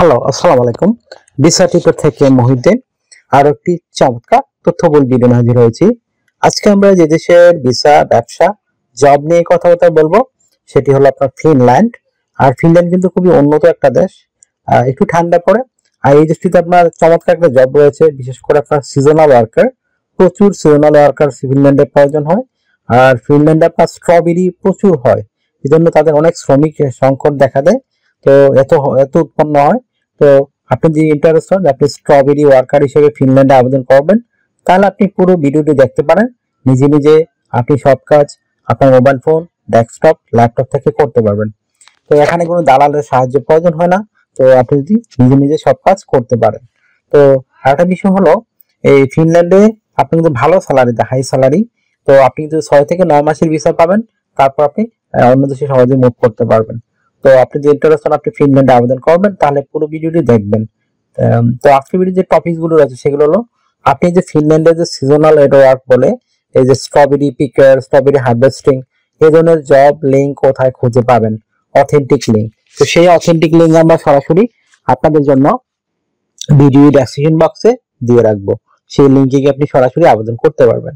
Hello, আসসালামু আলাইকুম। Visa টিপের থেকে মহিউদ্দিন আর একটি চমৎকার তথ্যবহুল ভিডিও নিয়ে হাজির হয়েছি। আজকে আমরা যে দেশের ভিসা, ব্যবসা, জব নিয়ে কথাবার্তা বলবো সেটি হলো আপনার ফিনল্যান্ড। আর ফিনল্যান্ড কিন্তু খুবই উন্নত একটা দেশ, একটু ঠান্ডা পড়ে। আর এই দেশটিতে আপনার চমৎকার একটা জব রয়েছে, বিশেষ করে আপনার সিজনাল ওয়ার্কার, প্রচুর সিজনাল ওয়ার্কার ফিনল্যান্ডের প্রয়োজন হয়। আর ফিনল্যান্ডে আপনার স্ট্রবেরি প্রচুর হয়, এই জন্য তাদের অনেক শ্রমিক সংকট দেখা দেয়। তো এত এত উৎপন্ন হয়। তো আপনি যদি ইন্টারেস্ট হন আপনি স্ট্রবেরি ওয়ার্কার হিসেবে ফিনল্যান্ডে আবেদন করবেন, তাহলে আপনি পুরো ভিডিওটি দেখতে পারেন। নিজে নিজে আপনি সব কাজ আপনার মোবাইল ফোন, ডেস্কটপ, ল্যাপটপ থেকে করতে পারবেন। তো এখানে কোনো দালালের সাহায্য প্রয়োজন হয় না। তো আপনি যদি নিজে নিজে সব কাজ করতে পারেন। তো আরেকটা বিষয় হলো, এই ফিনল্যান্ডে আপনি কিন্তু ভালো স্যালারিতে, হাই স্যালারি। তো আপনি কিন্তু 6 থেকে 9 মাসের ভিসা পাবেন, তারপর আপনি অন্য দেশে সহজে মুভ করতে পারবেন। তো আপনি যে ইন্টারেস্ট আপনি ফিনল্যান্ডে আবেদন করবেন, তাহলে পুরো ভিডিওটি দেখবেন। তো আজকের ভিডিও যে টপিক গুলো রয়েছে সেগুলো হলো, আপনি যে ফিনল্যান্ডে যে সিজনাল ওয়ার্ক বলে, এই যে স্ট্রবেরি পিকার, স্ট্রবেরি হারভেস্টিং, এই ধরনের জব লিঙ্ক কোথায় খুঁজে পাবেন, অথেন্টিক লিঙ্ক। তো সেই অথেন্টিক লিঙ্ক আমরা সরাসরি আপনাদের জন্য ভিডিও ডেসক্রিপশন বক্সে দিয়ে রাখবো। সেই লিঙ্কে গিয়ে আপনি সরাসরি আবেদন করতে পারবেন।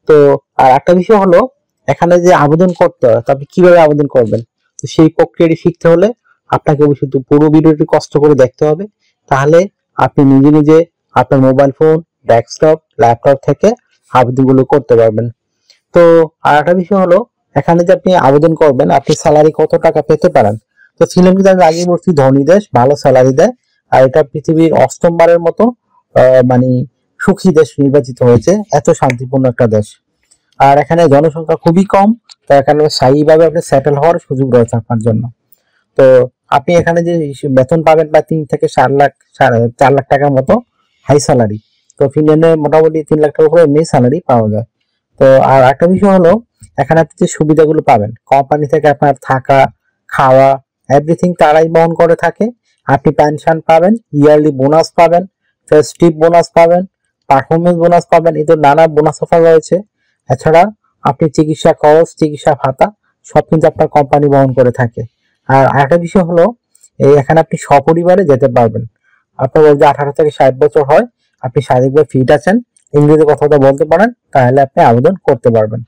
তো আর একটা বিষয় হলো, এখানে যে আবেদন করতে হয়, আপনি কিভাবে আবেদন করবেন, তো সেই প্রক্রিয়াটি শিখতে হলে আপনাকে অবশ্যই পুরো ভিডিওটি কষ্ট করে দেখতে হবে। তাহলে আপনি নিজে নিজে আপনার মোবাইল ফোন, ডেস্কটপ, ল্যাপটপ থেকে আবেদনগুলো করতে পারবেন। তো আর একটা বিষয় হলো, এখানে যে আপনি আবেদন করবেন, আপনি স্যালারি কত টাকা পেতে পারেন। তো ফিনল্যান্ড কিন্তু আমি আগে বলছি ধনী দেশ, ভালো স্যালারি দেয়। আর এটা পৃথিবীর অষ্টমবারের মতো মানে সুখী দেশ নির্বাচিত হয়েছে, এত শান্তিপূর্ণ একটা দেশ। আর এখানে জনসংখ্যা খুবই কম। তো এখানে স্থায়ীভাবে আপনি সেটেল হওয়ার সুযোগ রয়েছে আপনার জন্য। তো আপনি এখানে যে বেতন পাবেন প্রায় 3 থেকে 4 লাখ, 4 লাখ টাকার মতো হাই স্যালারি। তো ফিনল্যান্ডে মোটামুটি 3 লাখ টাকার উপরে এমনি স্যালারি পাওয়া যায়। তো আর একটা বিষয় হলো, এখানে আপনি যে সুবিধাগুলো পাবেন, কোম্পানি থেকে আপনার থাকা, খাওয়া, এভরিথিং তারাই বহন করে থাকে। আপনি পেনশন পাবেন, ইয়ারলি বোনাস পাবেন, ফেস্টিভ বোনাস পাবেন, পারফরমেন্স বোনাস পাবেন, এই তো নানা বোনাস অফার রয়েছে। এছাড়া আপনি চিকিৎসা খরচ, চিকিৎসা ভাতা সব কিন্তু আপনার কোম্পানি বহন করে থাকে। আর আরেকটা বিষয় হলো, এই এখানে আপনি সপরিবারে যেতে পারবেন। আপনার যদি 18 থেকে 60 বছর হয়, আপনি শারীরিকভাবে ফিট আছেন, ইংরেজি কথা বলতে পারেন, তাহলে আপনি আবেদন করতে পারবেন।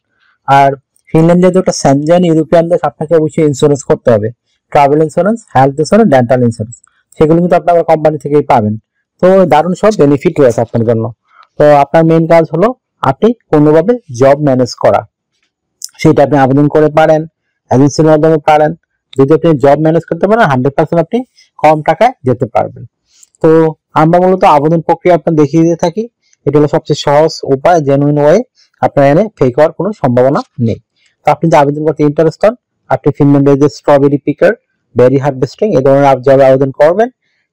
আর ফিনল্যান্ড যেহেতু একটা সেনজেন ইউরোপিয়ান দেশ, আপনাকে অবশ্যই ইন্স্যুরেন্স করতে হবে। Travel insurance, health insurance, dental insurance, সেগুলো কিন্তু আপনার কোম্পানি থেকেই পাবেন। তো দারুণ সব বেনিফিট রয়েছে আপনার জন্য। তো আপনার মেইন কাজ হলো, আপনি কোনোভাবে জব ম্যানেজ করা, সেটা আপনি আবেদন করে পারেন, এজেন্সির মাধ্যমে পারেন। যদি আপনি জব ম্যানেজ করতে পারেন, 100% আপনি কম টাকায় যেতে পারবেন। তো আমরা মূলত আবেদন প্রক্রিয়া আপনার দেখিয়ে দিয়ে থাকি। এটা হলো সবচেয়ে সহজ উপায়, জেনুইন ওয়ে। আপনার এনে ফেক হওয়ার কোনো সম্ভাবনা নেই। তো আপনি যে আবেদন করতে ইন্টারেস্ট হন, আপনি ফিনল্যান্ডের যে স্ট্রবেরি পিকার, বেরি হারভেস্টিং, এই ধরনের জবে আবেদন করবেন,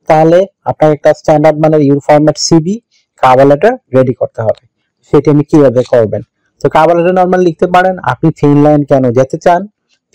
তাহলে আপনার একটা স্ট্যান্ডার্ড মানের your format CV, cover letter ready করতে হবে। সেটি আপনি কিভাবে করবেন, তো কভার লেটার নরমাল লিখতে পারেন আপনি ফিনল্যান্ড কেন যেতে চান।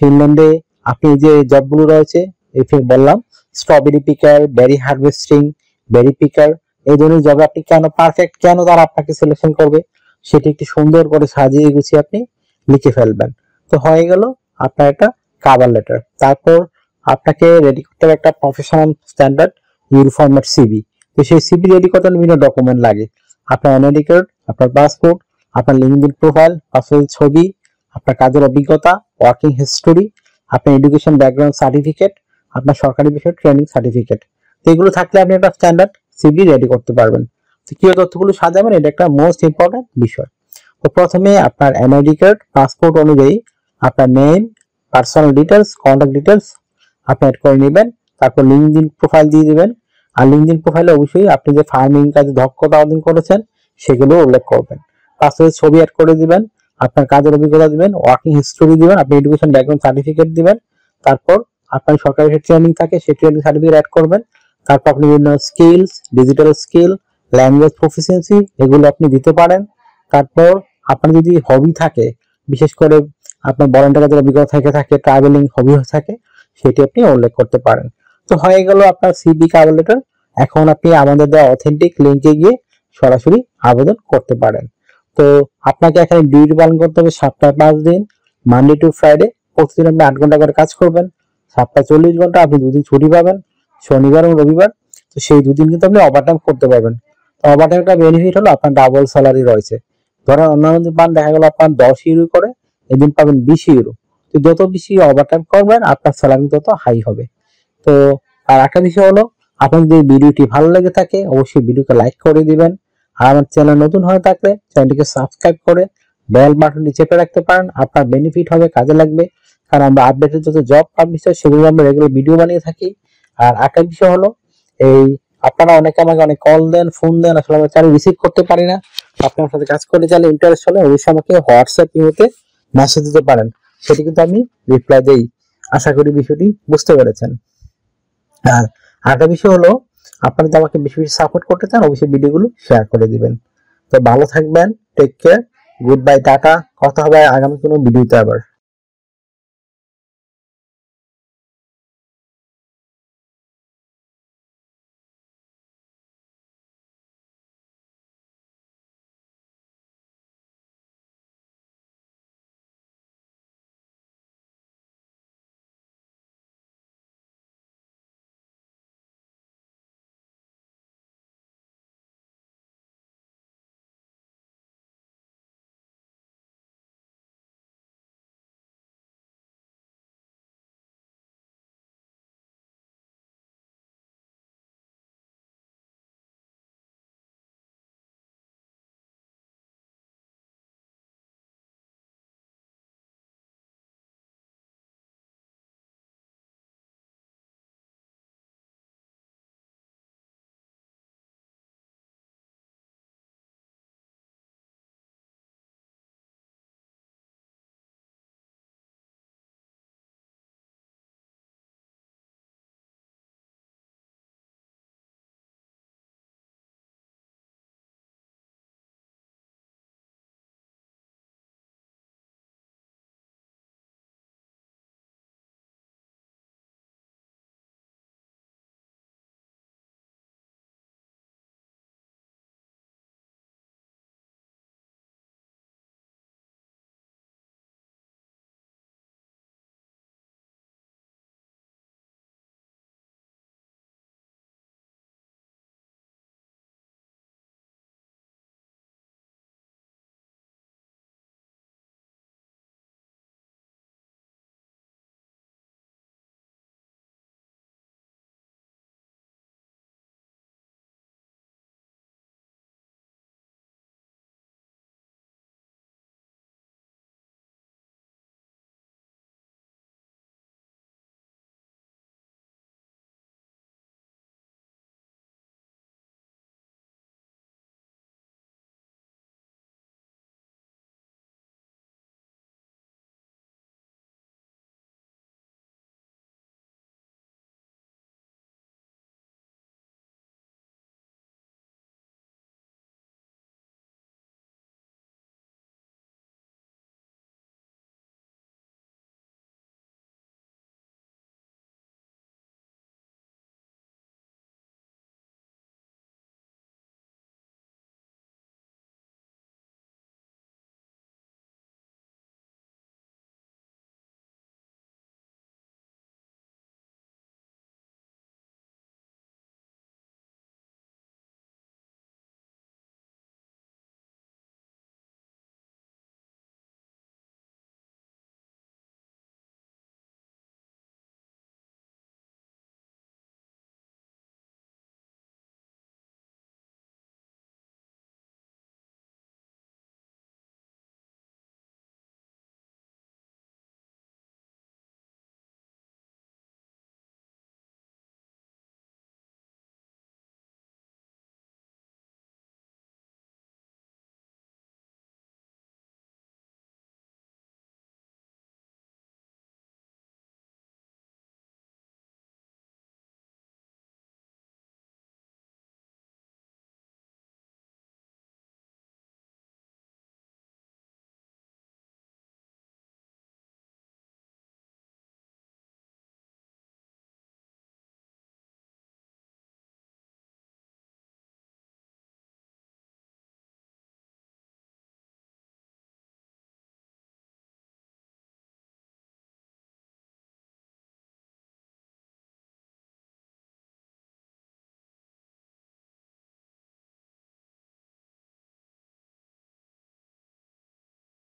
ফিনল্যান্ডে আপনি যে জবগুলো রয়েছে, এই বললাম স্ট্রবেরি পিকার, বেরি হারভেস্টিং, বেরি পিকার, এই ধরনের জবে আপনি কেন পারফেক্ট, কেন তারা আপনাকে সিলেকশন করবে, সেটি একটু সুন্দর করে সাজিয়ে গুছিয়ে আপনি লিখে ফেলবেন। তো হয়ে গেল আপনার একটা কভার লেটার। তারপর আপনাকে রেডি করতে হবে একটা professional standard your format CV. তো সেই সিভি রেডি করতে বিভিন্ন ডকুমেন্ট লাগে। আপনার এনআইডি কার্ড, আপনার পাসপোর্ট, আপনার লিঙ্কডইন প্রোফাইল, পাসপোর্টের ছবি, আপনার কাজের অভিজ্ঞতা, ওয়ার্কিং হিস্টোরি, আপনার এডুকেশন ব্যাকগ্রাউন্ড সার্টিফিকেট, আপনার সরকারি বিষয়ে ট্রেনিং সার্টিফিকেট। তো এগুলো থাকলে আপনি একটা স্ট্যান্ডার্ড সিভি রেডি করতে পারবেন। তো কি তথ্যগুলো সাজাবেন, এটা একটা মোস্ট ইম্পর্টেন্ট বিষয়। তো প্রথমে আপনার এনআইডি কার্ড, পাসপোর্ট অনুযায়ী আপনার name, personal details, contact details আপনি অ্যাড করে নেবেন। তারপর লিঙ্কডইন প্রোফাইল দিয়ে দিবেন। আর লিঙ্কডইন প্রোফাইলে অবশ্যই আপনি যে ফার্মিং কাজে দক্ষতা অর্জন করেছেন সেগুলো উল্লেখ করবেন। পাসপোর্টের ছবি অ্যাড করে দিবেন, আপনার কাজের অভিজ্ঞতা দিবেন, ওয়ার্কিং হিস্টোরি দিবেন, আপনি এডুকেশন ব্যাকগ্রাউন্ড সার্টিফিকেট দিবেন। তারপর আপনার সরকারি ট্রেনিং থাকে, সেই ট্রেনিং সার্টিফিকেট অ্যাড করবেন। তারপর আপনি বিভিন্ন skills, digital skill, language proficiency, এগুলো আপনি দিতে পারেন। তারপর আপনার যদি হবি থাকে, বিশেষ করে আপনার ভলান্টিয়ার কাজের অভিজ্ঞতা থেকে থাকে, ট্রাভেলিং হবি থাকে, সেটি আপনি উল্লেখ করতে পারেন। তো হয়ে গেল আপনার সিভি, কভার লেটার। এখন আপনি আমাদের দেওয়া অথেন্টিক লিঙ্কে গিয়ে সরাসরি আবেদন করতে পারেন। তো আপনাকে এখানে ডিউটি পালন করতে হবে 7টা 5 দিন, মানডে টু ফ্রাইডে। প্রতিদিন আপনি 8 ঘন্টা করে কাজ করবেন, 7টা 40 ঘন্টা। আপনি 2 দিন ছুটি পাবেন, শনিবার এবং রবিবার। তো সেই 2 দিন কিন্তু আপনি ওভারটাইম করতে পারবেন। তো ওভারটাইমটা বেনিফিট হলো আপনার ডাবল স্যালারি রয়েছে। ধরেন অন্যান্য দিন পান দেখা গেল আপনার 10 ইউরো করে, এদিন পাবেন 20 ইউরো। তো যত বেশি ওভারটাইম করবেন আপনার স্যালারি তত হাই হবে। তো আর একটা বিষয় হলো, আপনার যদি ভিডিওটি ভালো লেগে থাকে অবশ্যই ভিডিওকে লাইক করে দিবেন। আর আমার চ্যানেল নতুন হয়ে থাকলে চ্যানেলটিকে সাবস্ক্রাইব করে বেল বাটনটি চেপে রাখতে পারেন। আপনার বেনিফিট হবে, কাজে লাগবে। কারণ আমরা আপডেটেড যত জব পাবলিশ হয় সেগুলো আমরা রেগুলার ভিডিও বানিয়ে থাকি। আর একটা বিষয় হলো, এই আপনারা অনেকে আমাকে অনেক কল দেন, ফোন দেন, আসলে আমি চাইলে রিসিভ করতে পারি না। আপনার সাথে কাজ করতে চাইলে ইন্টারেস্ট হলে অবশ্যই আমাকে হোয়াটসঅ্যাপ ইমোতে মেসেজ দিতে পারেন, সেটি কিন্তু আমি রিপ্লাই দেই। আশা করি বিষয়টি বুঝতে পেরেছেন। আর আরেকটা বিষয় হলো, আপনারা যদি আমাকে বেশি বেশি সাপোর্ট করতে চান অবশ্যই ভিডিওগুলো শেয়ার করে দিবেন। তো ভালো থাকবেন, take care, goodbye, tata. কথা হবে আগামী কোনো ভিডিওতে আবার।